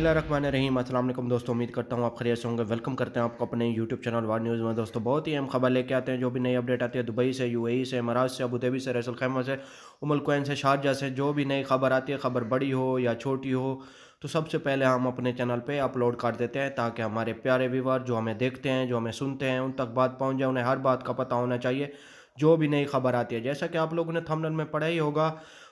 बिस्मिल्लाहिर्रहमानिर्रहीम। अस्सलाम वालेकुम दोस्तों, उम्मीद करता हूँ आप खैरियत से होंगे। वेलकम करते हैं आपको अपने यूट्यूब चैनल वार न्यूज़ में। दोस्तों बहुत ही अहम खबर लेके आते हैं। जो भी नई अपडेट आती है दुबई से, यूएई से, इमारात से, अबू धाबी से, रसल खैमा से, उमुल कुवैन से, शारजा से, जो भी नई खबर आती है, खबर बड़ी हो या छोटी हो, तो सबसे पहले हम अपने चैनल पे अपलोड कर देते हैं ताकि हमारे प्यारे व्यूअर जो हमें देखते हैं, जो हमें सुनते हैं, उन तक बात पहुँच जाए। उन्हें हर बात का पता होना चाहिए जो भी नई खबर आती है। जैसा कि आप लोगों ने थंबनेल में पढ़ा ही होगा,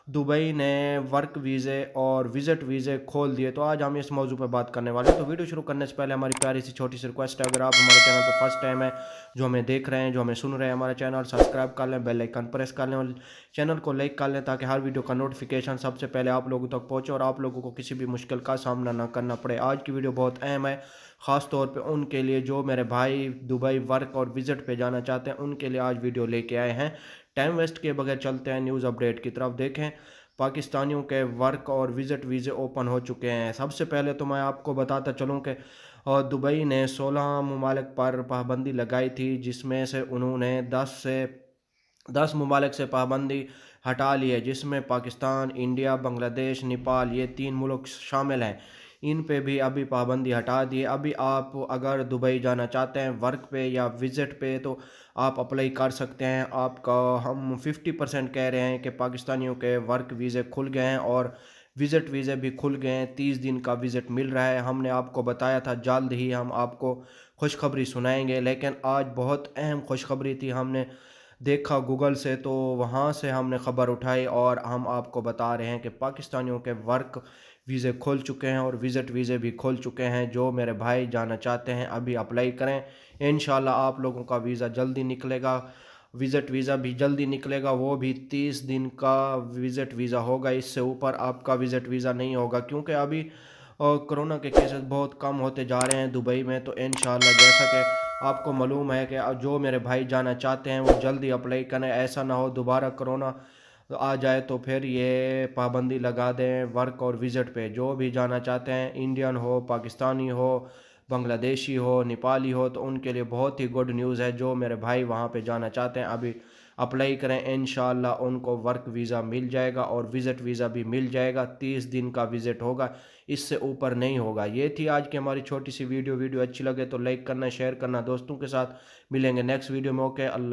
दुबई ने वर्क वीज़े और विज़िट वीज़े खोल दिए। तो आज हम इस मौजू पर बात करने वाले हैं। तो वीडियो शुरू करने से पहले हमारी प्यारी सी छोटी सी रिक्वेस्ट है, अगर आप हमारे चैनल पर फर्स्ट टाइम है, जो हमें देख रहे हैं, जो हमें सुन रहे हैं, हमारा चैनल सब्सक्राइब कर लें, बेल आइकन प्रेस कर लें और चैनल को लाइक कर लें ताकि हर वीडियो का नोटिफिकेशन सबसे पहले आप लोगों तक पहुँचे और आप लोगों को किसी भी मुश्किल का सामना ना करना पड़े। आज की वीडियो बहुत अहम है, ख़ास तौर पे उनके लिए जो मेरे भाई दुबई वर्क और विज़िट पे जाना चाहते हैं। उनके लिए आज वीडियो लेके आए हैं। टाइम वेस्ट किए बगैर चलते हैं न्यूज़ अपडेट की तरफ। देखें, पाकिस्तानियों के वर्क और विज़िट वीज़े ओपन हो चुके हैं। सबसे पहले तो मैं आपको बताता चलूँ कि दुबई ने 16 ममालिक पर पाबंदी लगाई थी, जिसमें से उन्होंने 10 ममालिक से पाबंदी हटा ली है, जिसमें पाकिस्तान, इंडिया, बांग्लादेश, नेपाल, ये 3 मुल्क शामिल हैं। इन पे भी अभी पाबंदी हटा दी है। अभी आप अगर दुबई जाना चाहते हैं वर्क पे या विज़िट पे तो आप अप्लाई कर सकते हैं। आपका हम 50% कह रहे हैं कि पाकिस्तानियों के वर्क वीज़े खुल गए हैं और विज़िट वीज़े भी खुल गए हैं। 30 दिन का विज़िट मिल रहा है। हमने आपको बताया था जल्द ही हम आपको खुशखबरी सुनाएंगे, लेकिन आज बहुत अहम खुशखबरी थी। हमने देखा गूगल से, तो वहाँ से हमने ख़बर उठाई और हम आपको बता रहे हैं कि पाकिस्तानियों के वर्क वीज़े खुल चुके हैं और विज़िट वीज़े भी खुल चुके हैं। जो मेरे भाई जाना चाहते हैं अभी अप्लाई करें। इंशाल्लाह आप लोगों का वीज़ा जल्दी निकलेगा, विज़िट वीज़ा भी जल्दी निकलेगा। वो भी 30 दिन का विज़िट वीज़ा होगा, इससे ऊपर आपका विज़िट वीज़ा नहीं होगा, क्योंकि अभी कोरोना के केसेस बहुत कम होते जा रहे हैं दुबई में। तो इंशाल्लाह, जैसा कि आपको मालूम है कि जो मेरे भाई जाना चाहते हैं वो जल्दी अप्लाई करें। ऐसा ना हो दोबारा कोरोना आ जाए तो फिर ये पाबंदी लगा दें वर्क और विज़िट पे। जो भी जाना चाहते हैं, इंडियन हो, पाकिस्तानी हो, बांग्लादेशी हो, नेपाली हो, तो उनके लिए बहुत ही गुड न्यूज़ है। जो मेरे भाई वहाँ पे जाना चाहते हैं अभी अप्लाई करें। इंशाल्लाह उनको वर्क वीज़ा मिल जाएगा और विज़िट वीज़ा भी मिल जाएगा। 30 दिन का विज़िट होगा, इससे ऊपर नहीं होगा। ये थी आज की हमारी छोटी सी वीडियो। वीडियो अच्छी लगे तो लाइक करना, शेयर करना दोस्तों के साथ। मिलेंगे नेक्स्ट वीडियो में। ओके, अल्लाह।